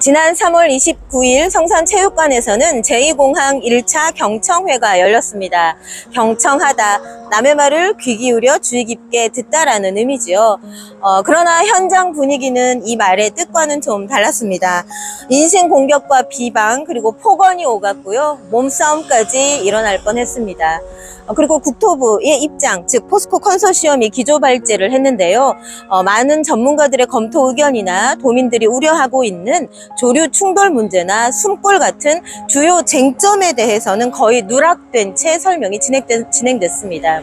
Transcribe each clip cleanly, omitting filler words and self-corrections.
지난 3월 29일 성산체육관에서는 제2공항 1차 경청회가 열렸습니다. 경청하다, 남의 말을 귀 기울여 주의 깊게 듣다라는 의미지요. 그러나 현장 분위기는 이 말의 뜻과는 좀 달랐습니다. 인신 공격과 비방 그리고 폭언이 오갔고요. 몸싸움까지 일어날 뻔했습니다. 그리고 국토부의 입장, 즉 포스코 컨소시엄이 기조 발제를 했는데요. 많은 전문가들의 검토 의견이나 도민들이 우려하고 있는 조류 충돌 문제나 숨골 같은 주요 쟁점에 대해서는 거의 누락된 채 설명이 진행됐습니다.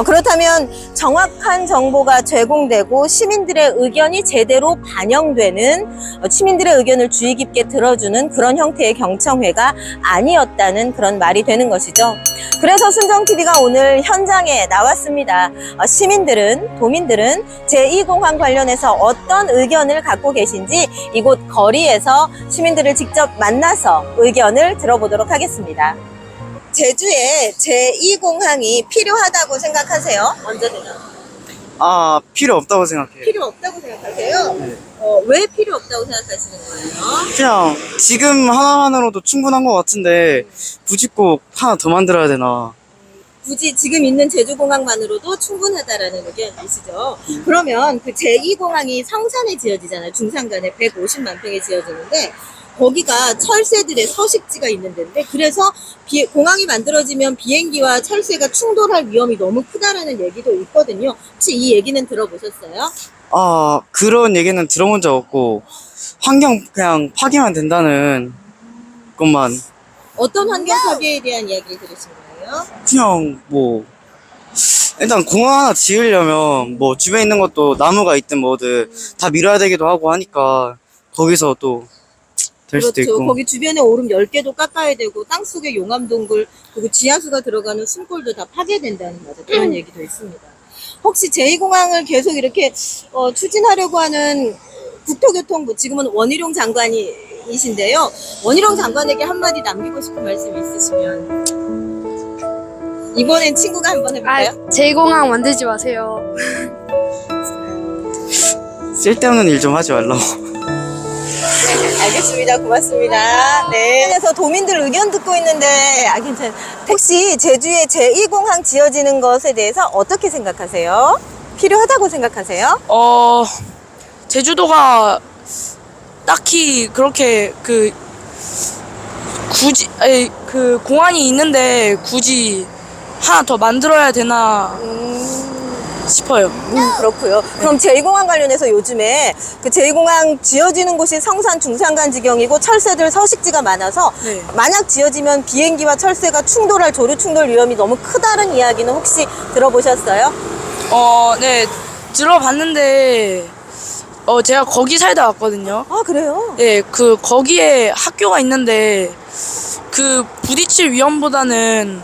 그렇다면 정확한 정보가 제공되고 시민들의 의견이 제대로 반영되는 시민들의 의견을 주의 깊게 들어주는 그런 형태의 경청회가 아니었다는 그런 말이 되는 것이죠. 그래서 순정TV가 오늘 현장에 나왔습니다. 시민들은, 도민들은 제2공항 관련해서 어떤 의견을 갖고 계신지 이곳 거리에서 시민들을 직접 만나서 의견을 들어보도록 하겠습니다. 제주에 제2공항이 필요하다고 생각하세요? 먼저 대답. 필요 없다고 생각해요. 필요 없다고 생각하세요? 네. 왜 필요 없다고 생각하시는 거예요? 그냥 지금 하나만으로도 충분한 것 같은데 굳이 꼭 하나 더 만들어야 되나. 굳이 지금 있는 제주공항만으로도 충분하다라는 의견이시죠? 그러면 그 제2공항이 성산에 지어지잖아요. 중산간에 150만 평에 지어지는데 거기가 철새들의 서식지가 있는 데인데 그래서 공항이 만들어지면 비행기와 철새가 충돌할 위험이 너무 크다라는 얘기도 있거든요. 혹시 이 얘기는 들어보셨어요? 그런 얘기는 들어본 적 없고 환경 그냥 파괴만 된다는 것만. 어떤 환경 파괴에 대한 이야기를 들으신 거예요? 그냥 일단 공항 하나 지으려면 주변에 있는 것도 나무가 있든 뭐든 다 밀어야 되기도 하고 하니까 거기서 또 될 수도 그렇죠. 있고. 거기 주변에 오름 10개도 깎아야 되고 땅속에 용암동굴 그리고 지하수가 들어가는 숨골도 다 파괴된다는 그런 얘기도 있습니다. 혹시 제2공항을 계속 이렇게 추진하려고 하는 국토교통부, 지금은 원희룡 장관이신데요. 원희룡 장관에게 한마디 남기고 싶은 말씀이 있으시면 이번엔 친구가 한번 해볼까요? 제2공항 만들지 마세요. 쓸데없는 일 좀 하지 말라고. 알겠습니다. 고맙습니다. 네. 그래서 도민들 의견 듣고 있는데, 괜찮아요. 혹시 제주에 제2공항 지어지는 것에 대해서 어떻게 생각하세요? 필요하다고 생각하세요? 제주도가 딱히 그렇게 굳이 공항이 있는데 굳이 하나 더 만들어야 되나 싶어요. 그렇고요. 그럼 제2공항 관련해서 요즘에 그 제2공항 지어지는 곳이 성산 중산간 지경이고 철새들 서식지가 많아서 네. 만약 지어지면 비행기와 철새가 충돌할 조류 충돌 위험이 너무 크다는 이야기는 혹시 들어보셨어요? 네, 들어봤는데 제가 거기 살다 왔거든요. 그래요? 네, 거기에 학교가 있는데 부딪힐 위험보다는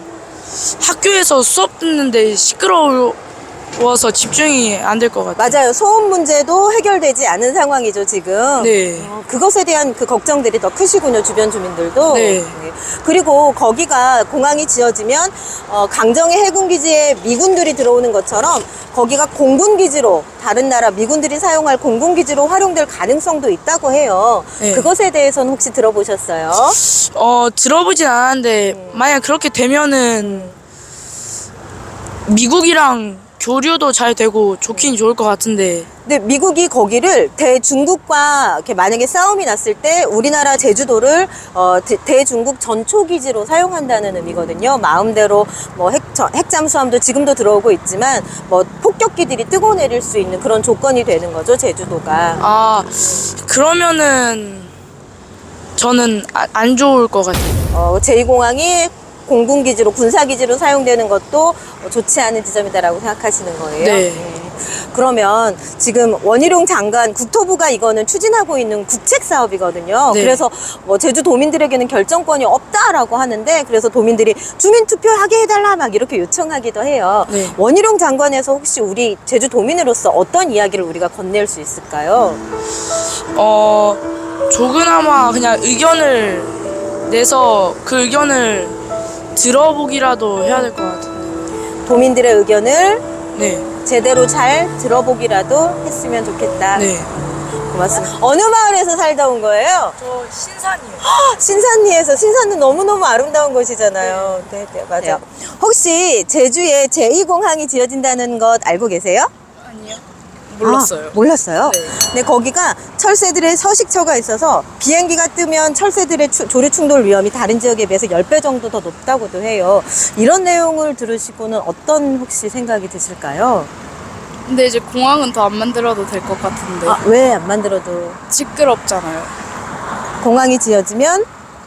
학교에서 수업 듣는데 시끄러워서 집중이 안 될 것 같아요. 맞아요. 소음 문제도 해결되지 않은 상황이죠, 지금. 네. 그것에 대한 그 걱정들이 더 크시군요, 주변 주민들도. 네. 그리고 거기가 공항이 지어지면 강정의 해군기지에 미군들이 들어오는 것처럼 거기가 공군기지로, 다른 나라 미군들이 사용할 공군기지로 활용될 가능성도 있다고 해요. 네. 그것에 대해서는 혹시 들어보셨어요? 들어보진 않았는데 만약 그렇게 되면은 미국이랑 교류도 잘 되고 좋긴 좋을 것 같은데. 근데 미국이 거기를 대중국과 이렇게 만약에 싸움이 났을 때 우리나라 제주도를 대중국 전초기지로 사용한다는 의미거든요. 마음대로 핵잠수함도 지금도 들어오고 있지만 폭격기들이 뜨고 내릴 수 있는 그런 조건이 되는 거죠, 제주도가. 그러면은 저는 안 좋을 것 같아요. 제2공항이 공군기지로, 군사기지로 사용되는 것도 좋지 않은 지점이다라고 생각하시는 거예요? 네. 그러면 지금 원희룡 장관, 국토부가 이거는 추진하고 있는 국책 사업이거든요. 네. 그래서 제주도민들에게는 결정권이 없다라고 하는데, 그래서 도민들이 주민투표하게 해달라 막 이렇게 요청하기도 해요. 네. 원희룡 장관에서 혹시 우리 제주도민으로서 어떤 이야기를 우리가 건넬 수 있을까요? 조그나마 그냥 의견을 내서 그 의견을 들어보기라도 해야 될 것 같은데. 도민들의 의견을 네. 제대로 잘 들어보기라도 했으면 좋겠다. 네. 고맙습니다. 어느 마을에서 살다 온 거예요? 저 신산이요. 신산리에서. 신산은 너무너무 아름다운 곳이잖아요. 네, 네, 맞아요. 혹시 제주에 제2공항이 지어진다는 것 알고 계세요? 아니요. 몰랐어요. 아, 몰랐어요? 네. 네, 거기가 철새들의 서식처가 있어서 비행기가 뜨면 철새들의 조류 충돌 위험이 다른 지역에 비해서 10배 정도 더 높다고도 해요. 이런 내용을 들으시고는 어떤 혹시 생각이 드실까요? 근데 이제 공항은 더 안 만들어도 될 것 같은데 왜 안 만들어도 시끄럽잖아요. 공항이 지어지면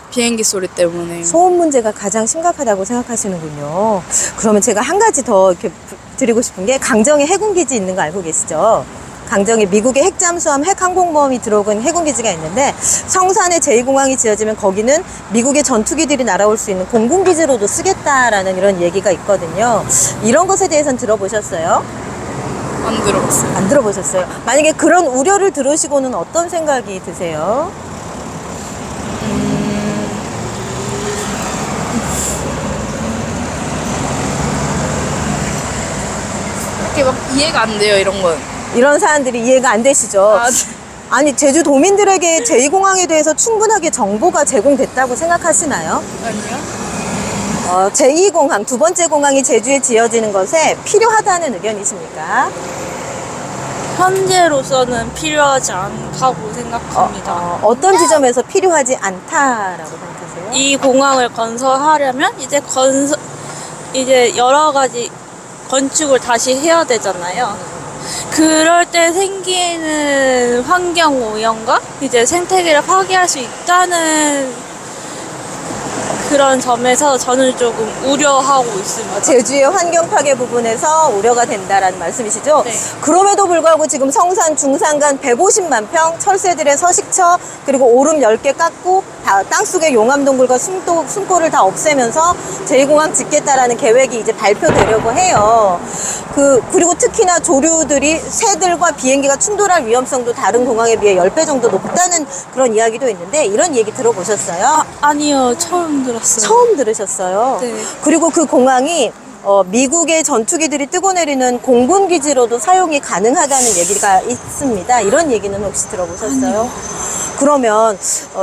비행기 소리 때문에. 소음 문제가 가장 심각하다고 생각하시는군요. 그러면 제가 한 가지 더 이렇게 드리고 싶은 게 강정에 해군기지 있는 거 알고 계시죠? 강정에 미국의 핵잠수함, 핵항공모함이 들어온 해군기지가 있는데 성산에 제2공항이 지어지면 거기는 미국의 전투기들이 날아올 수 있는 공군기지로도 쓰겠다라는 이런 얘기가 있거든요. 이런 것에 대해서는 들어보셨어요? 안 들어봤어요. 안 들어보셨어요? 만약에 그런 우려를 들으시고는 어떤 생각이 드세요? 이렇게 막 이해가 안 돼요, 이런 건. 이런 사안들이 이해가 안 되시죠? 아, 아니, 제주 도민들에게 제2공항에 대해서 충분하게 정보가 제공됐다고 생각하시나요? 아니요? 제2공항, 두 번째 공항이 제주에 지어지는 것에 필요하다는 의견이십니까? 현재로서는 필요하지 않다고 생각합니다. 어떤 지점에서 필요하지 않다라고 생각하세요? 이 공항을 건설하려면 이제 여러 가지 건축을 다시 해야 되잖아요. 그럴 때 생기는 환경 오염과 이제 생태계를 파괴할 수 있다는 그런 점에서 저는 조금 우려하고 있습니다. 제주의 환경 파괴 부분에서 우려가 된다라는 말씀이시죠? 네. 그럼에도 불구하고 지금 성산 중산간 150만 평 철새들의 서식처 그리고 오름 10개 깎고 땅속의 용암동굴과 숨골을 다 없애면서 제2공항 짓겠다라는 계획이 이제 발표되려고 해요. 그리고 특히나 조류들이 새들과 비행기가 충돌할 위험성도 다른 공항에 비해 10배 정도 높다는 그런 이야기도 있는데 이런 얘기 들어보셨어요? 아니요, 처음 들었어요. 처음 들으셨어요? 네. 그리고 그 공항이 미국의 전투기들이 뜨고 내리는 공군기지로도 사용이 가능하다는 얘기가 있습니다. 이런 얘기는 혹시 들어보셨어요? 그러면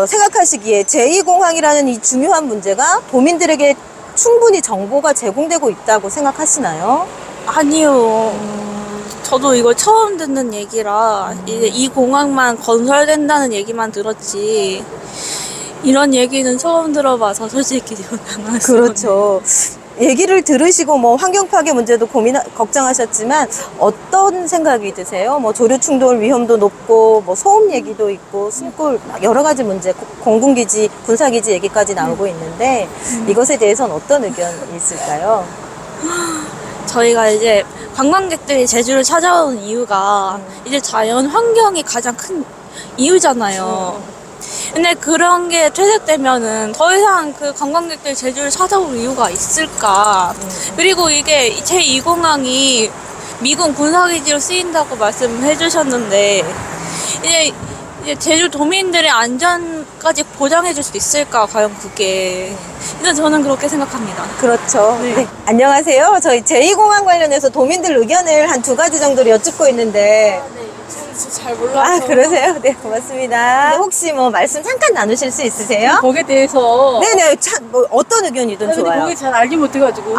생각하시기에 제2공항이라는 이 중요한 문제가 도민들에게 충분히 정보가 제공되고 있다고 생각하시나요? 아니요. 저도 이걸 처음 듣는 얘기라 이제 이 공항만 건설된다는 얘기만 들었지 이런 얘기는 처음 들어봐서 솔직히 좀 당황했어요. 그렇죠. 얘기를 들으시고 뭐 환경 파괴 문제도 걱정하셨지만 어떤 생각이 드세요? 뭐 조류 충돌 위험도 높고 뭐 소음 얘기도 있고 숨골 여러 가지 문제 공군기지 군사기지 얘기까지 나오고 있는데 이것에 대해서는 어떤 의견이 있을까요? 저희가 이제 관광객들이 제주를 찾아오는 이유가 이제 자연 환경이 가장 큰 이유잖아요. 근데 그런 게 퇴색되면은 더 이상 그 관광객들이 제주를 찾아올 이유가 있을까? 그리고 이게 제2공항이 미군 군사기지로 쓰인다고 말씀해 주셨는데 이제 제주 도민들의 안전까지 보장해 줄 수 있을까? 과연 그게. 근데 저는 그렇게 생각합니다. 그렇죠. 네. 네. 안녕하세요. 저희 제2공항 관련해서 도민들 의견을 한 2가지 정도로 여쭙고 있는데 잘 몰라서. 아, 그러세요? 네, 고맙습니다. 혹시 뭐 말씀 잠깐 나누실 수 있으세요? 거기에 대해서 네네, 뭐 어떤 의견이든 근데 좋아요. 거기 잘 알지 못해가지고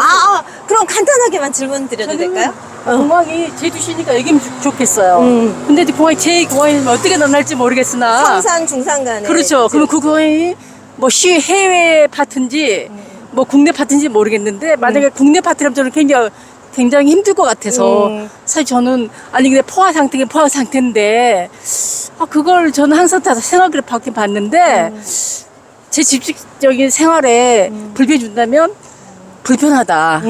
그럼 간단하게만 질문 드려도 될까요? 공항이 제주시니까 여기면 좋겠어요. 근데 이제 공항이 제2공항이면 어떻게 넘날지 모르겠으나 성산 중산간에 그렇죠. 그러면 그 공항이 뭐 해외 파트인지 뭐 국내 파트인지 모르겠는데 만약에 국내 파트라면 저는 굉장히 힘들 것 같아서 사실 저는 아니 근데 포화 상태긴 포화 상태인데 그걸 저는 항상 다 생각을 받긴 봤는데 제 집적인 생활에 불편해 준다면 불편하다.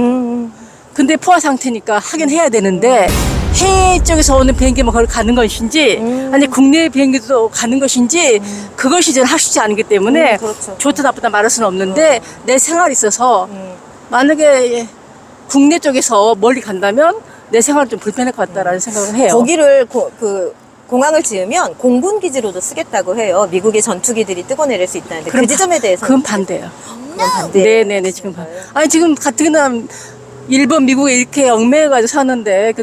근데 포화 상태니까 하긴 해야 되는데 해외 쪽에서 오는 비행기만 거기 가는 것인지 아니 국내 비행기도 가는 것인지 그것이 저는 확실치 않기 때문에 그렇죠. 좋다 나쁘다 말할 수는 없는데 내 생활이 있어서 만약에 국내 쪽에서 멀리 간다면 내 생활은 좀 불편할 것 같다라는 생각을 해요. 거기를 공항을 지으면 공군기지로도 쓰겠다고 해요. 미국의 전투기들이 뜨고 내릴 수 있다는데 그 지점에 대해서 그건 반대요. 반대. 네네네 지금 아니 지금 가뜩이나 일본 미국에 이렇게 얽매여가지고 사는데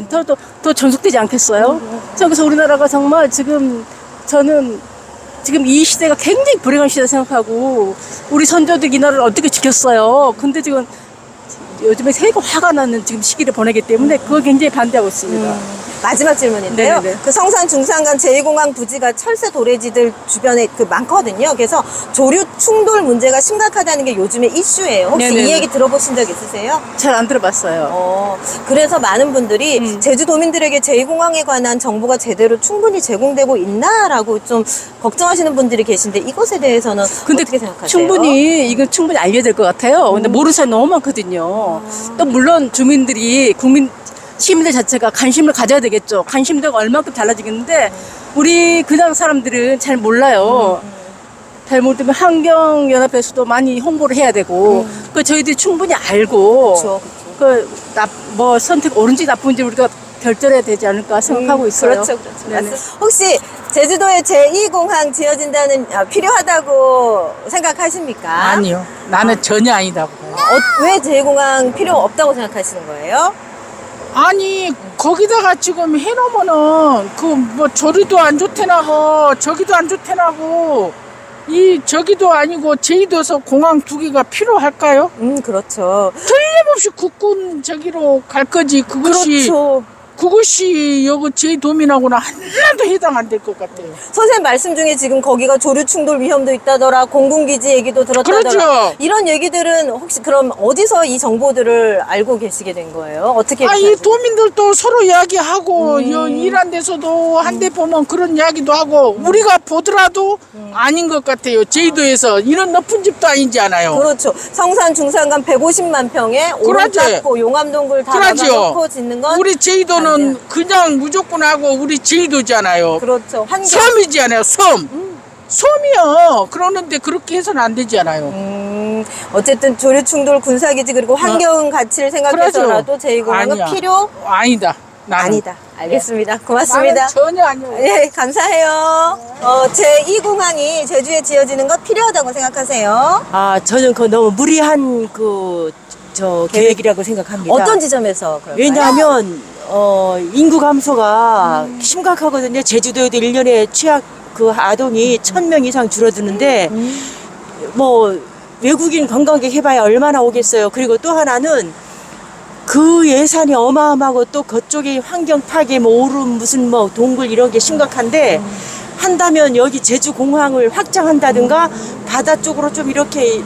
또 전속되지 않겠어요? 저기서 우리나라가 정말 지금 저는 지금 이 시대가 굉장히 불행한 시대라 생각하고 우리 선조들 이 나라를 어떻게 지켰어요. 근데 지금 요즘에 세가 화가 나는 지금 시기를 보내기 때문에 그거 굉장히 반대하고 있습니다. 마지막 질문인데요. 네네네. 그 성산 중산간 제2공항 부지가 철새 도래지들 주변에 그 많거든요. 그래서 조류 충돌 문제가 심각하다는 게 요즘의 이슈예요. 혹시 네네네. 이 얘기 들어보신 적 있으세요? 잘 안 들어봤어요. 그래서 많은 분들이 제주도민들에게 제2공항에 관한 정보가 제대로 충분히 제공되고 있나라고 좀 걱정하시는 분들이 계신데 이것에 대해서는 근데 어떻게 생각하세요? 충분히 이건 충분히 알려야 될 것 같아요. 근데 모르는 사람이 너무 많거든요. 또 물론 주민들이 시민들 자체가 관심을 가져야 되겠죠. 관심도가 얼마큼 달라지겠는데 우리 그냥 사람들은 잘 몰라요. 잘 모르면 환경연합에서도 많이 홍보를 해야 되고 그 저희들이 충분히 알고 그렇죠. 뭐 선택 옳은지 나쁜지 우리가 결정해야 되지 않을까 생각하고 있어요. 그렇죠. 네네. 혹시 제주도에 제2공항 지어진다는 필요하다고 생각하십니까? 아니요. 나는 전혀 아니다고. 왜 제2공항 필요 없다고 생각하시는 거예요? 아니 거기다가 지금 해놓으면은 그 뭐 저리도 안 좋대나고 저기도 안 좋대나고 이 저기도 아니고 제주도에서 공항 두 개가 필요할까요? 그렇죠. 틀림없이 국군 저기로 갈 거지. 그렇죠. 그것이 여기 제주도민하고는 하나도 해당 안 될 것 같아요. 선생님 말씀 중에 지금 거기가 조류 충돌 위험도 있다더라, 공군기지 얘기도 들었다더라. 그렇죠. 이런 얘기들은 혹시 그럼 어디서 이 정보들을 알고 계시게 된 거예요? 어떻게? 이 생각하세요? 도민들도 서로 이야기하고 일한 데서도 한 대 보면 그런 이야기도 하고 우리가 보더라도 아닌 것 같아요. 제주도에서 이런 높은 집도 아니지 않아요. 그렇죠. 성산 중산간 150만 평에 그러지. 오름닦고 용암동굴 다 그러죠. 막아놓고 짓는 건 우리 제주도는 그냥 무조건 하고 우리 제주도잖아요. 그렇죠. 환경. 섬이지 않아요. 섬. 섬이요. 그러는데 그렇게 해서는 안 되지 않아요. 어쨌든 조류 충돌 군사기지 그리고 환경 가치를 생각해서라도 제2공항은 아니야. 필요 아니다. 나는. 아니다. 알겠습니다. 고맙습니다. 나는 전혀 아니요. 예, 감사해요. 제2공항이 제주에 지어지는 것 필요하다고 생각하세요? 아, 저는 그 너무 무리한 계획이라고 생각합니다. 어떤 지점에서 그럴까요? 왜냐하면 인구 감소가 심각하거든요. 제주도에도 1년에 취약 아동이 1,000명 이상 줄어드는데 뭐 외국인 관광객 해봐야 얼마나 오겠어요. 그리고 또 하나는 그 예산이 어마어마하고 또 그쪽에 환경 파괴, 뭐 오름, 무슨 뭐 동굴 이런 게 심각한데 한다면 여기 제주 공항을 확장한다든가 바다 쪽으로 좀 이렇게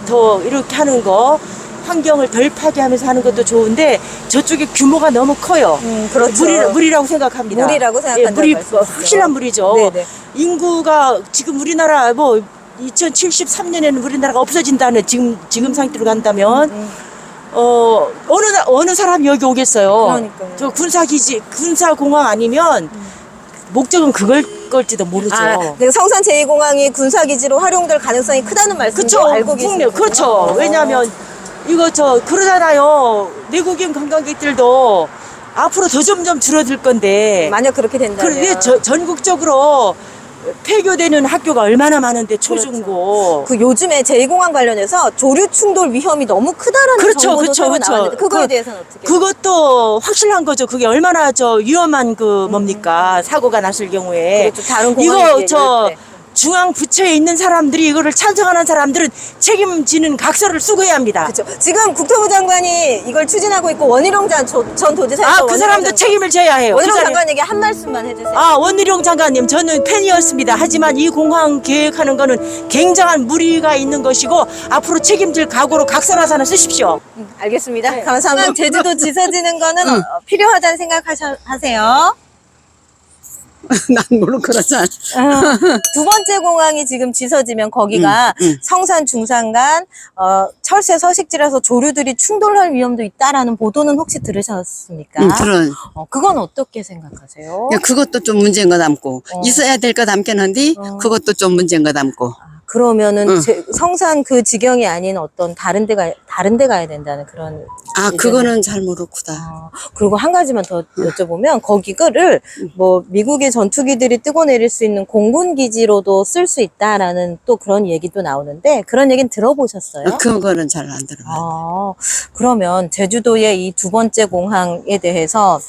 하는 거 환경을 덜 파괴하면서 하는 것도 좋은데 저쪽에 규모가 너무 커요. 그렇죠. 무리라고 생각합니다. 무리라고 생각한다는 무리, 말씀이시죠? 확실한 무리죠. 네네. 인구가 지금 우리나라 2073년에는 우리나라가 없어진다는 지금 상태로 간다면 어느 사람이 여기 오겠어요. 그러니까요. 저 군사공항 아니면 목적은 그걸 걸지도 모르죠. 성산 제2공항이 군사기지로 활용될 가능성이 크다는 말씀도 그쵸. 알고 계시죠? 그렇죠. 왜냐하면 그러잖아요. 내국인 관광객들도 앞으로 더 점점 줄어들 건데. 만약 그렇게 된다면. 그런데 전국적으로 폐교되는 학교가 얼마나 많은데 초중고. 요즘에 제2공항 관련해서 조류 충돌 위험이 너무 크다라는 정보도 새로 나왔는데 그거에 대해서는 어떻게? 그것도 확실한 거죠. 그게 얼마나 위험한 뭡니까 사고가 났을 경우에. 그렇죠. 다른 공항에 이거 중앙 부처에 있는 사람들이 이거를 찬성하는 사람들은 책임지는 각서를 쓰고 해야 합니다. 그렇죠. 지금 국토부 장관이 이걸 추진하고 있고 원희룡 전 도지사에서 그 사람도 책임을 져야 해요. 원희룡 장관에게 한 말씀만 해주세요. 원희룡 장관님, 저는 팬이었습니다. 하지만 이 공항 계획하는 거는 굉장한 무리가 있는 것이고 앞으로 책임질 각오로 각서나사는 쓰십시오. 알겠습니다. 감사합니다. 제주도 지어지는 거는 필요하다는 생각하세요? 난 모르고 그러잖아. 두 번째 공항이 지금 지어지면 거기가 성산 중산간 철새 서식지라서 조류들이 충돌할 위험도 있다라는 보도는 혹시 들으셨습니까? 그런. 그건 어떻게 생각하세요? 그것도 좀 문제인 거 담고 있어야 될 거 담겠는데 그것도 좀 문제인 거 담고. 그러면은 성산 그 지경이 아닌 어떤 다른 데 가야 된다는 그런. 그거는 잘 모르구다. 그리고 한 가지만 더 여쭤보면 거기를 뭐 미국의 전투기들이 뜨고 내릴 수 있는 공군 기지로도 쓸 수 있다라는 또 그런 얘기도 나오는데 그런 얘기는 들어보셨어요? 그거는 잘 안 들어봐요. 그러면 제주도의 이 두 번째 공항에 대해서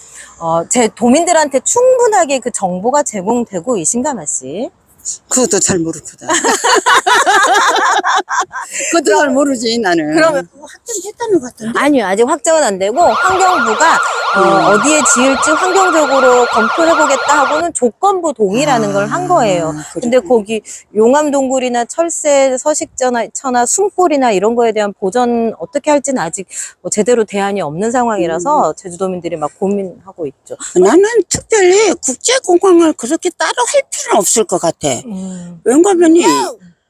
제 도민들한테 충분하게 그 정보가 제공되고 있신가, 마씨? 그것도 잘 모르거든. 그것도 잘 모르지 나는. 그러면 확정됐다는 것 같은데. 아니요, 아직 확정은 안 되고 환경부가 어디에 지을지 환경적으로 검토해보겠다 하고는 조건부 동의라는 걸 한 거예요. 근데 거기 용암동굴이나 철새 서식처나 숨골이나 이런 거에 대한 보전 어떻게 할지는 아직 뭐 제대로 대안이 없는 상황이라서 제주도민들이 막 고민하고 있죠. 나는 특별히 국제공항을 그렇게 따로 할 필요는 없을 것 같아. 왜냐면이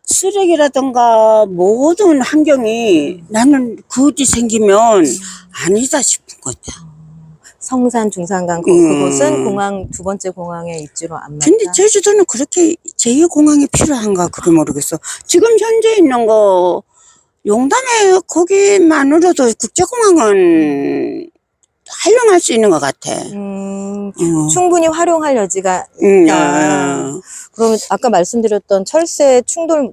쓰레기라든가 모든 환경이 나는 그것이 생기면 아니다 싶은 거다. 성산 중산간 그곳은 공항 두 번째 공항의 입지로 안 맞다. 근데 제주도는 그렇게 제2공항이 필요한가 그게 모르겠어. 지금 현재 있는 거 용담에 거기만으로도 국제공항은 활용할 수 있는 것 같아. 충분히 활용할 여지가 있다. 그러면 아까 말씀드렸던 철새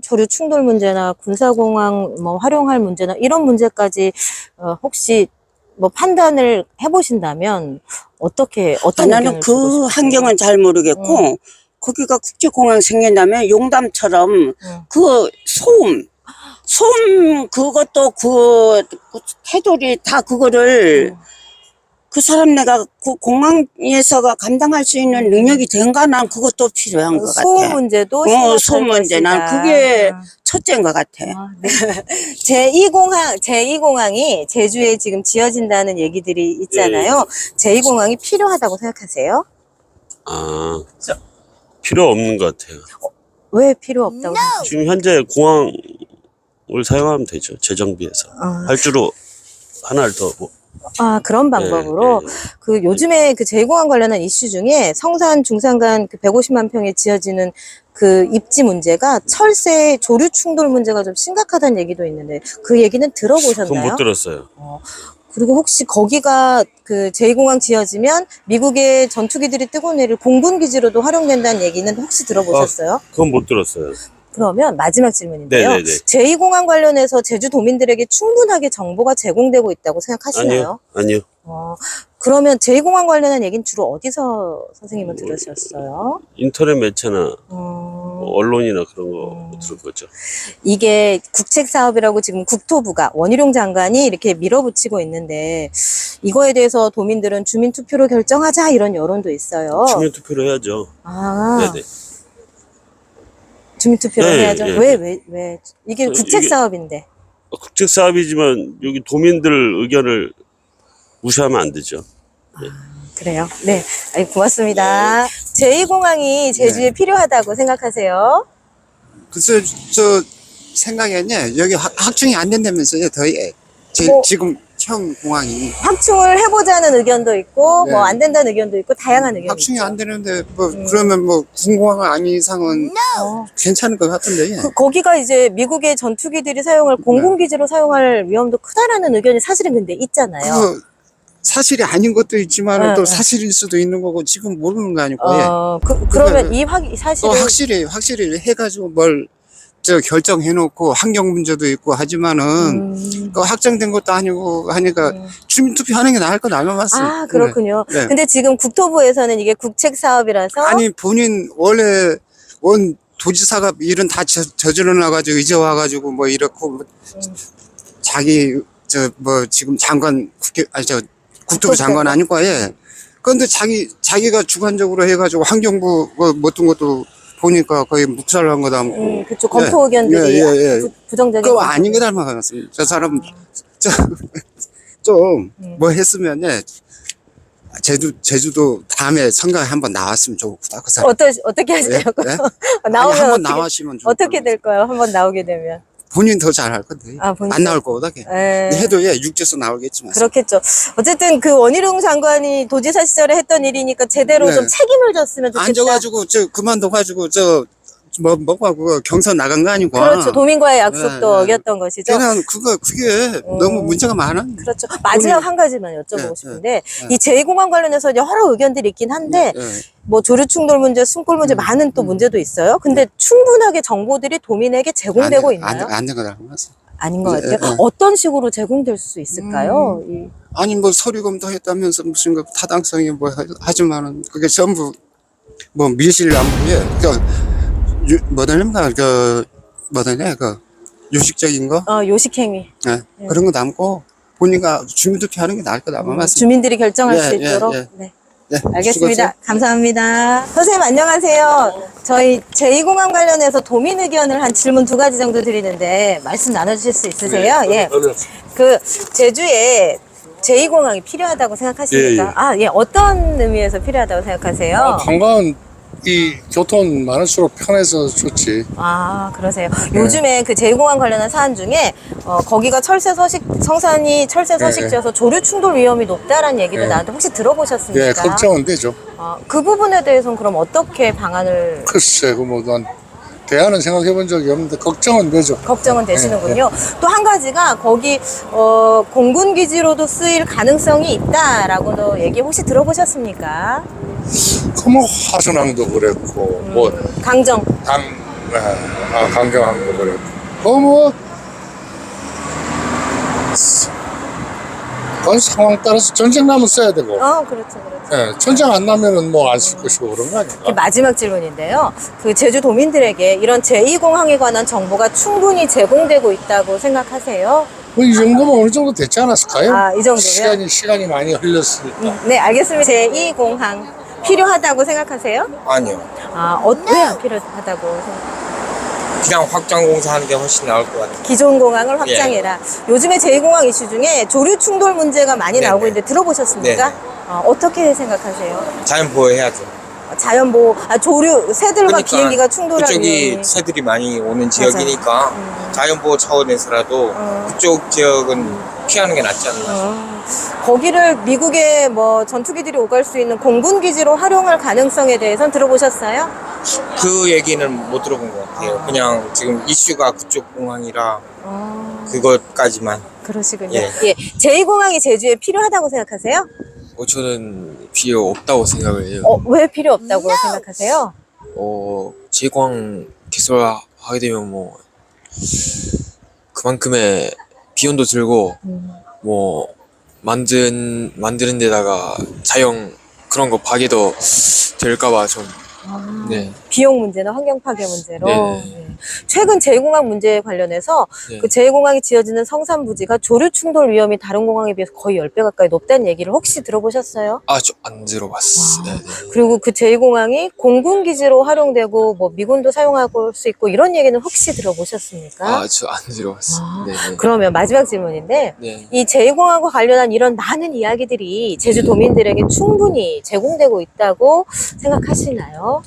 조류 충돌 문제나 군사공항 뭐 활용할 문제나 이런 문제까지 혹시 뭐 판단을 해보신다면 어떤 나는 의견을 그 주고 싶으세요? 환경은 잘 모르겠고 거기가 국제공항 생긴다면 용담처럼 그 소음 그것도 그 해돌이 다 그거를 그 사람 내가 그 공항에서가 감당할 수 있는 능력이 된가 난 그것도 필요한 것 같아. 소음 문제도 소음 문제 난 그게 첫째인 것 같아. 제2공항이 제주에 지금 지어진다는 얘기들이 있잖아요. 제2공항이 필요하다고 생각하세요? 아, 필요 없는 것 같아요. 왜 필요 없다고 생각하세요? 지금 현재 공항을 사용하면 되죠. 재정비해서. 할주로 하나를 더 뭐. 그런 방법으로. 그 요즘에 그 제2공항 관련한 이슈 중에 성산 중산간 그 150만 평에 지어지는 그 입지 문제가 철새 조류 충돌 문제가 좀 심각하다는 얘기도 있는데 그 얘기는 들어보셨나요? 그건 못 들었어요. 그리고 혹시 거기가 그 제2공항 지어지면 미국의 전투기들이 뜨고 내릴 공군기지로도 활용된다는 얘기는 혹시 들어보셨어요? 그건 못 들었어요. 그러면 마지막 질문인데요. 네네네. 제2공항 관련해서 제주도민들에게 충분하게 정보가 제공되고 있다고 생각하시나요? 아니요. 그러면 제2공항 관련한 얘기는 주로 어디서 선생님은 들으셨어요? 인터넷 매체나 뭐 언론이나 그런 거 들은 거죠. 이게 국책사업이라고 지금 국토부가 원희룡 장관이 이렇게 밀어붙이고 있는데 이거에 대해서 도민들은 주민투표로 결정하자 이런 여론도 있어요. 주민투표로 해야죠. 네네. 주민투표로 네, 해야죠. 예. 왜? 이게 국책사업인데. 국책사업이지만 여기 도민들 의견을 무시하면 안 되죠. 그래요? 네. 고맙습니다. 제2공항이 제주에 필요하다고 생각하세요? 글쎄, 저 생각에는 여기 확충이 안 된다면서요, 지금 형 공항이. 확충을 해보자는 의견도 있고, 네. 뭐 안 된다는 의견도 있고, 다양한 의견이 확충이 있죠. 안 되는데, 그러면 군공항 아닌 이상은 괜찮을 것 같은데. 거기가 이제 미국의 전투기들이 사용할 공군기지로 사용할 위험도 크다라는 의견이 사실은 근데 있잖아요. 그 사실이 아닌 것도 있지만 네, 또 네. 사실일 수도 있는 거고 지금 모르는 거 아니고. 그러면 그러니까 이 사실은 확실히 해가지고 결정해놓고 환경 문제도 있고 하지만은 그 확정된 것도 아니고 하니까 주민투표 하는 게 나을 건 알면 맞습니다. 그렇군요. 네. 근데 지금 국토부에서는 이게 국책 사업이라서 아니 본인 원래 도지사가 일은 다 저질러 놔가지고 이제 와가지고 뭐 이렇고 자기 지금 장관 국토부 장관 아닐까 예. 그런데 자기가 주관적으로 해가지고 환경부 어떤 것도 보니까 거의 묵살한 거다. 그쪽 검토 의견들이 부정적인. 그거 아닌 거 닮아갔습니다. 저 사람 좀 뭐 했으면 예. 제주도 다음에 선거에 한번 나왔으면 좋겠다. 그 사람. 어떻게 하시려고? 예? 나오면 한번 나와시면 어떻게 될까요? 한번 나오게 되면. 본인 더 잘할 건데. 본인 안 나올 거보다. 해도 육지에서 나오겠지만. 그렇겠죠. 어쨌든 그 원희룡 장관이 도지사 시절에 했던 일이니까 제대로 네. 좀 책임을 졌으면 좋겠다. 앉아가지고 그만둬가지고 그거 경선 나간 거 아니고. 그렇죠. 도민과의 약속도 네. 어겼던 것이죠. 그냥 그게 너무 문제가 많아. 그렇죠. 마지막 한 가지만 여쭤보고 싶은데 이 제2공항 관련해서 여러 의견들이 있긴 한데 뭐 조류 충돌 문제, 숨골 문제 많은 또 문제도 있어요. 근데 충분하게 정보들이 도민에게 제공되고 있나요? 안 된 거다. 아닌 것 같아요. 어떤 식으로 제공될 수 있을까요? 아니 뭐 서류 검토했다면서 무슨 그 타당성이 뭐 하지만은 그게 전부 뭐 밀실남부에 뭐냐면 뭐냐 요식적인 거 요식행위. 네. 그런 거 남고 본인가 주민투표 하는 게 나을 거다 아마 말씀. 주민들이 결정할 예, 수 예, 있도록. 예. 네. 네, 알겠습니다. 수고하세요. 감사합니다. 선생님 안녕하세요. 저희 제2공항 관련해서 도민 의견을 한 질문 2가지 정도 드리는데 말씀 나눠주실 수 있으세요? 예. 그 제주에 제2공항이 필요하다고 생각하십니까? 예, 예. 아, 예. 어떤 의미에서 필요하다고 생각하세요? 관광은 이 교통 많을수록 편해서 좋지. 아, 그러세요. 요즘에 그 제2공항 관련한 사안 중에 거기가 성산이 철새 서식지여서 조류 충돌 위험이 높다라는 얘기도 나왔는데 혹시 들어보셨습니까? 예, 걱정은 되죠. 그 부분에 대해서는 그럼 어떻게 방안을 글쎄, 난 대안은 생각해 본 적이 없는데 걱정은 되죠. 걱정은 되시는군요. 또 한 가지가 거기 공군 기지로도 쓰일 가능성이 있다라고도 얘기 혹시 들어보셨습니까? 뭐 화순항도 그랬고, 강정. 강정항도 그랬고, 그건 상황 따라서 전쟁 나면 써야 되고, 그렇죠. 예, 전쟁 안 나면은 안 쓸 것이고 그런 거 아닌가? 마지막 질문인데요. 그 제주 도민들에게 이런 제2공항에 관한 정보가 충분히 제공되고 있다고 생각하세요? 이 정도면 어느 정도 됐지 않았을까요? 아, 이 정도면? 시간이 많이 흘렀으니까. 네, 알겠습니다. 제2공항 필요하다고 생각하세요? 아니요. 왜 안 필요하다고 생각하세요? 그냥 확장 공사하는 게 훨씬 나을 것 같아요. 기존 공항을 확장해라. 요즘에 제2공항 이슈 중에 조류 충돌 문제가 많이 나오고 있는데 들어보셨습니까? 어떻게 생각하세요? 자연 보호해야죠. 자연보호, 새들과 비행기가 충돌하는 그쪽이 새들이 많이 오는 지역이니까 자연 보호 차원에서라도 그쪽 지역은 피하는 게 낫지 않나. 거기를 미국의 전투기들이 오갈 수 있는 공군 기지로 활용할 가능성에 대해서는 들어보셨어요? 그 얘기는 못 들어본 것 같아요. 그냥 지금 이슈가 그쪽 공항이라 그것까지만. 그러시군요. 예. 제2공항이 제주에 필요하다고 생각하세요? 저는 필요 없다고 생각을 해요. 왜 필요 없다고 생각하세요? 제2공항 개설하게 되면 그만큼의 비용도 들고 만드는 데다가 자연 그런 거 파괴도 될까봐 좀 네. 비용 문제나 환경 파괴 문제로. 네네. 최근 제2공항 문제에 관련해서 네. 그 제2공항이 지어지는 성산 부지가 조류 충돌 위험이 다른 공항에 비해서 거의 10배 가까이 높다는 얘기를 혹시 들어보셨어요? 저 안 들어봤어요. 네네. 그리고 그 제2공항이 공군 기지로 활용되고 미군도 사용할 수 있고 이런 얘기는 혹시 들어보셨습니까? 저 안 들어봤어요. 네네. 그러면 마지막 질문인데 네. 이 제2공항과 관련한 이런 많은 이야기들이 제주 도민들에게 충분히 제공되고 있다고 생각하시나요?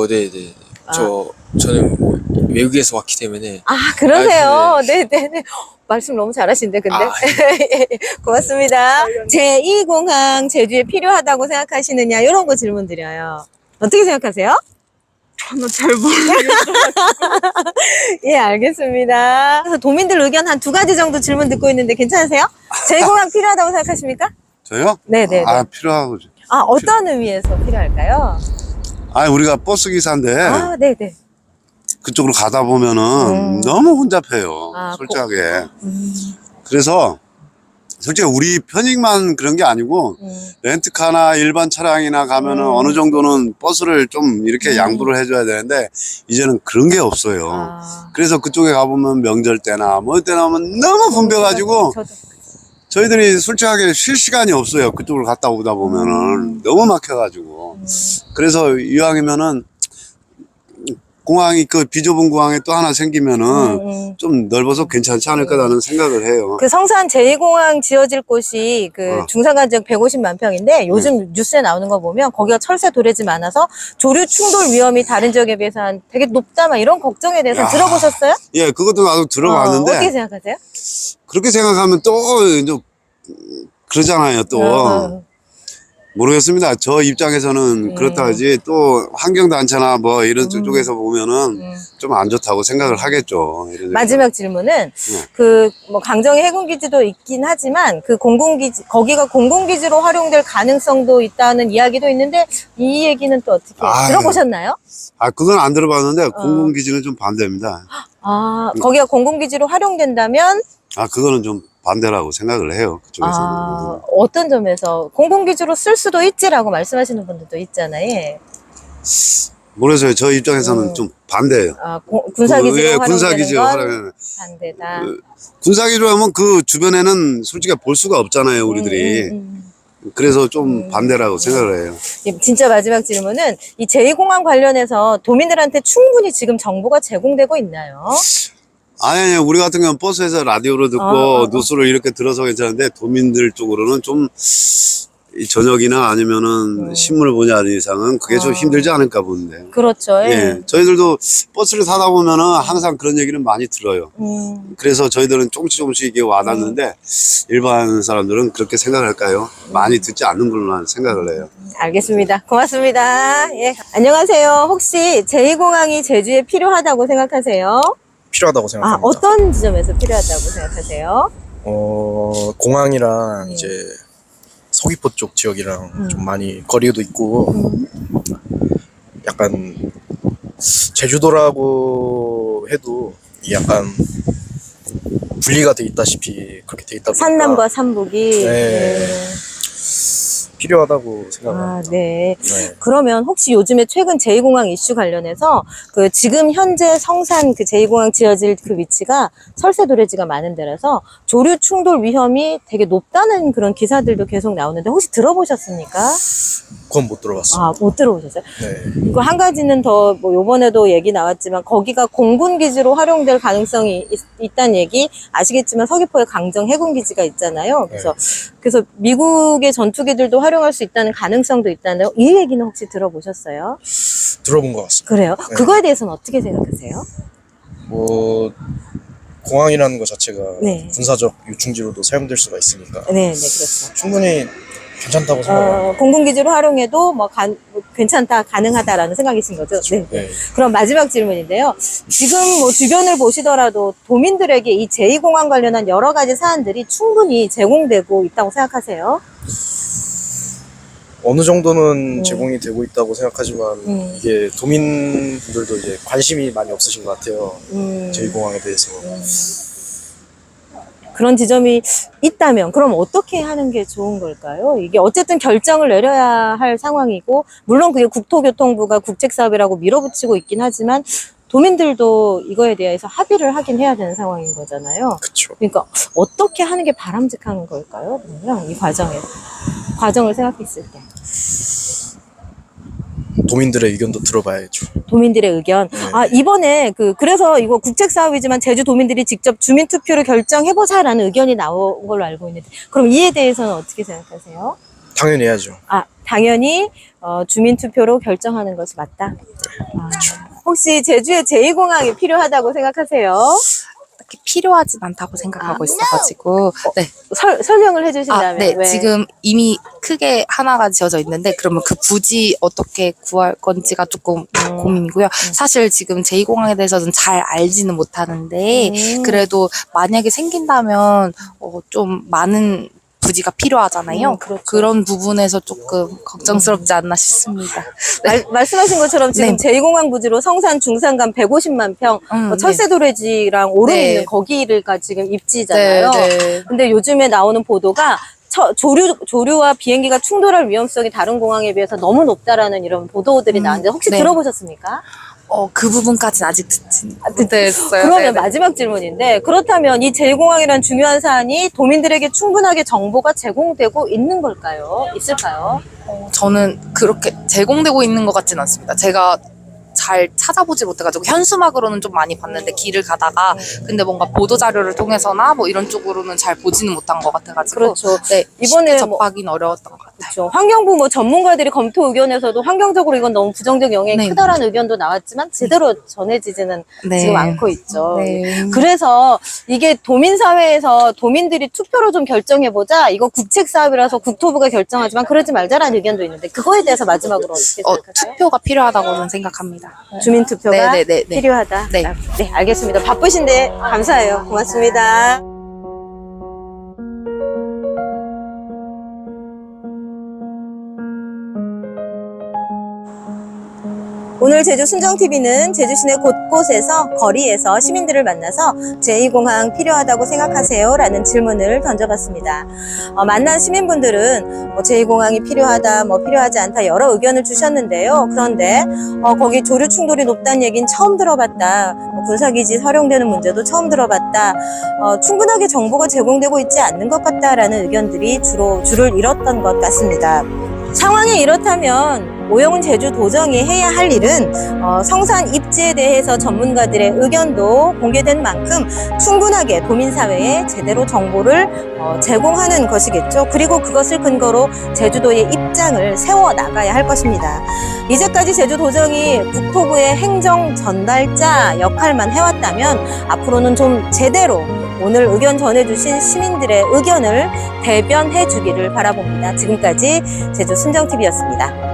네네. 저는 외국에서 왔기 때문에. 그러세요? 네네네. 말씀 너무 잘하시는데, 근데. 고맙습니다. 제2공항 제주에 필요하다고 생각하시느냐, 이런 거 질문 드려요. 어떻게 생각하세요? 저는 잘 모르겠어요. 예, 알겠습니다. 그래서 도민들 의견 한 2가지 정도 질문 듣고 있는데 괜찮으세요? 제2공항 필요하다고 생각하십니까? 저요? 네네. 필요하고. 어떤 의미에서 필요할까요? 우리가 버스 기사인데 네네. 그쪽으로 가다 보면은 너무 혼잡해요. 솔직하게. 그래서 솔직히 우리 편익만 그런 게 아니고 렌트카나 일반 차량이나 가면은 어느 정도는 버스를 좀 이렇게 양보를 해줘야 되는데 이제는 그런 게 없어요. 그래서 그쪽에 가보면 명절 때나 뭐 때나 하면 너무 붐벼가지고 저희들이 솔직하게 쉴 시간이 없어요. 그쪽으로 갔다 오다 보면은 너무 막혀가지고. 그래서 이왕이면은 공항이 비좁은 공항에 또 하나 생기면은 좀 넓어서 괜찮지 않을까라는 생각을 해요. 그 성산 제2공항 지어질 곳이 중산간 지역 150만 평인데 요즘 뉴스에 나오는 거 보면 거기가 철새 도래지 많아서 조류 충돌 위험이 다른 지역에 비해서 되게 높다 막 이런 걱정에 대해서 들어보셨어요? 예, 그것도 나도 들어봤는데 어떻게 생각하세요? 그렇게 생각하면 또 이제 그러잖아요. 또 모르겠습니다. 저 입장에서는 그렇다 하지 또 환경단체나 이런 쪽에서 보면은 좀 안 좋다고 생각을 하겠죠. 마지막 질문은 강정의 해군기지도 있긴 하지만 거기가 공군기지로 활용될 가능성도 있다는 이야기도 있는데 이 얘기는 또 어떻게 들어보셨나요? 그건 안 들어봤는데 공군기지는 좀 반대입니다. 거기가 공군기지로 활용된다면 그거는 좀 반대라고 생각을 해요. 그쪽에서는. 어떤 점에서 공군기지로 쓸 수도 있지라고 말씀하시는 분들도 있잖아요. 모르겠어요. 저 입장에서는 좀 반대예요. 군사기지로 예, 활용되는 군사기지로 건 활용하는. 반대다. 군사기지로 하면 그 주변에는 솔직히 볼 수가 없잖아요, 우리들이. 그래서 좀 반대라고 생각을 해요. 예, 진짜 마지막 질문은 이 제2공항 관련해서 도민들한테 충분히 지금 정보가 제공되고 있나요? 아니, 우리 같은 경우는 버스에서 라디오로 듣고 뉴스를 이렇게 들어서 괜찮은데 도민들 쪽으로는 좀 이 저녁이나 아니면은 신문을 보지 않은 이상은 그게 좀 힘들지 않을까 보는데. 그렇죠. 예. 저희들도 버스를 타다 보면은 항상 그런 얘기는 많이 들어요. 그래서 저희들은 조금씩 이게 와닿는데 일반 사람들은 그렇게 생각할까요? 많이 듣지 않는 걸로만 생각을 해요. 알겠습니다. 고맙습니다. 예. 안녕하세요. 혹시 제2공항이 제주에 필요하다고 생각하세요? 필요하다고 생각합니다. 어떤 지점에서 필요하다고 생각하세요? 공항이랑 이제 서귀포 쪽 지역이랑 좀 많이 거리도 있고 약간 제주도라고 해도 이 약간 분리가 돼 있다시피 그렇게 돼 있다 보니까 산남과 산북이 필요하다고 생각합니다. 네. 그러면 혹시 요즘에 최근 제2공항 이슈 관련해서 그 지금 현재 성산 그 제2공항 지어질 그 위치가 설세 도래지가 많은 데라서 조류 충돌 위험이 되게 높다는 그런 기사들도 계속 나오는데 혹시 들어보셨습니까? 그건 못 들어봤어요. 못 들어보셨어요? 네. 이거 한 가지는 더 뭐 요번에도 얘기 나왔지만 거기가 공군 기지로 활용될 가능성이 있다는 얘기 아시겠지만 서귀포에 강정 해군 기지가 있잖아요. 그래서 미국의 전투기들도 활용할 수 있다는 가능성도 있다는 이 얘기는 혹시 들어보셨어요? 들어본 것 같습니다. 그래요? 네. 그거에 대해서는 어떻게 생각하세요? 뭐 공항이라는 것 자체가 네. 군사적 요충지로도 사용될 수가 있으니까 네, 그렇죠. 충분히 괜찮다고 생각합니다. 공군기지로 활용해도 뭐 괜찮다, 가능하다라는 생각이신 거죠? 네. 네. 그럼 마지막 질문인데요. 지금 뭐 주변을 보시더라도 도민들에게 이 제2공항 관련한 여러 가지 사안들이 충분히 제공되고 있다고 생각하세요? 어느 정도는 제공이 되고 있다고 생각하지만 이게 도민분들도 이제 관심이 많이 없으신 것 같아요. 제2공항에 대해서. 그런 지점이 있다면 그럼 어떻게 하는 게 좋은 걸까요? 이게 어쨌든 결정을 내려야 할 상황이고 물론 그게 국토교통부가 국책사업이라고 밀어붙이고 있긴 하지만 도민들도 이거에 대해서 합의를 하긴 해야 되는 상황인 거잖아요. 그렇죠. 그러니까 어떻게 하는 게 바람직한 걸까요? 그러면 이 과정을 생각했을 때 도민들의 의견도 들어봐야죠. 도민들의 의견. 이번에 그래서 이거 국책 사업이지만 제주 도민들이 직접 주민 투표를 결정해보자라는 의견이 나온 걸로 알고 있는데 그럼 이에 대해서는 어떻게 생각하세요? 당연히 해야죠. 당연히 주민 투표로 결정하는 것이 맞다. 혹시 제주에 제2공항이 필요하다고 생각하세요? 필요하진 않다고 생각하고 있어가지고 네. 설명을 해주신다면 네. 왜? 지금 이미 크게 하나가 지어져 있는데 그러면 그 부지 어떻게 구할 건지가 조금 고민이고요. 사실 지금 제2공항에 대해서는 잘 알지는 못하는데 그래도 만약에 생긴다면 좀 많은 부지가 필요하잖아요. 그렇죠. 그런 부분에서 조금 걱정스럽지 않나 싶습니다. 말씀하신 것처럼 지금 제2공항 부지로 성산 중산간 150만 평 철새도래지랑 오름 있는 거기가 지금 입지잖아요. 근데 요즘에 나오는 보도가 조류와 비행기가 충돌할 위험성이 다른 공항에 비해서 너무 높다라는 이런 보도들이 나왔는데 혹시 들어보셨습니까? 그 부분까지는 아직 듣진 못했어요. 그러면 마지막 질문인데 그렇다면 이 제2공항이란 중요한 사안이 도민들에게 충분하게 정보가 제공되고 있는 걸까요? 있을까요? 저는 그렇게 제공되고 있는 것 같지는 않습니다. 제가 잘 찾아보지 못해가지고 현수막으로는 좀 많이 봤는데 길을 가다가 근데 뭔가 보도자료를 통해서나 뭐 이런 쪽으로는 잘 보지는 못한 것 같아가지고 그렇죠. 네, 이번에 쉽게 접하기는 어려웠던 것 같아요. 그렇죠. 환경부 뭐 전문가들이 검토 의견에서도 환경적으로 이건 너무 부정적 영향이 크다라는 의견도 나왔지만 제대로 전해지지는 지금 않고 있죠. 그래서 이게 도민사회에서 도민들이 투표로 좀 결정해보자 이거 국책사업이라서 국토부가 결정하지만 그러지 말자라는 의견도 있는데 그거에 대해서 마지막으로 어떻게 생각하세요? 투표가 필요하다고는 생각합니다. 주민 투표가 네네네. 필요하다. 네, 알겠습니다. 바쁘신데 감사해요. 고맙습니다. 오늘 제주 순정TV는 제주 시내 곳곳에서 거리에서 시민들을 만나서 제2공항 필요하다고 생각하세요? 라는 질문을 던져봤습니다. 만난 시민분들은 뭐 제2공항이 필요하다, 뭐 필요하지 않다 여러 의견을 주셨는데요. 그런데 거기 조류 충돌이 높다는 얘기는 처음 들어봤다. 군사기지 활용되는 문제도 처음 들어봤다. 충분하게 정보가 제공되고 있지 않는 것 같다라는 의견들이 주로 줄을 잃었던 것 같습니다. 상황이 이렇다면 오영훈 제주도정이 해야 할 일은 성산 입지에 대해서 전문가들의 의견도 공개된 만큼 충분하게 도민사회에 제대로 정보를 제공하는 것이겠죠. 그리고 그것을 근거로 제주도의 입장을 세워나가야 할 것입니다. 이제까지 제주도정이 국토부의 행정 전달자 역할만 해왔다면 앞으로는 좀 제대로 오늘 의견 전해주신 시민들의 의견을 대변해 주기를 바라봅니다. 지금까지 제주 순정TV였습니다.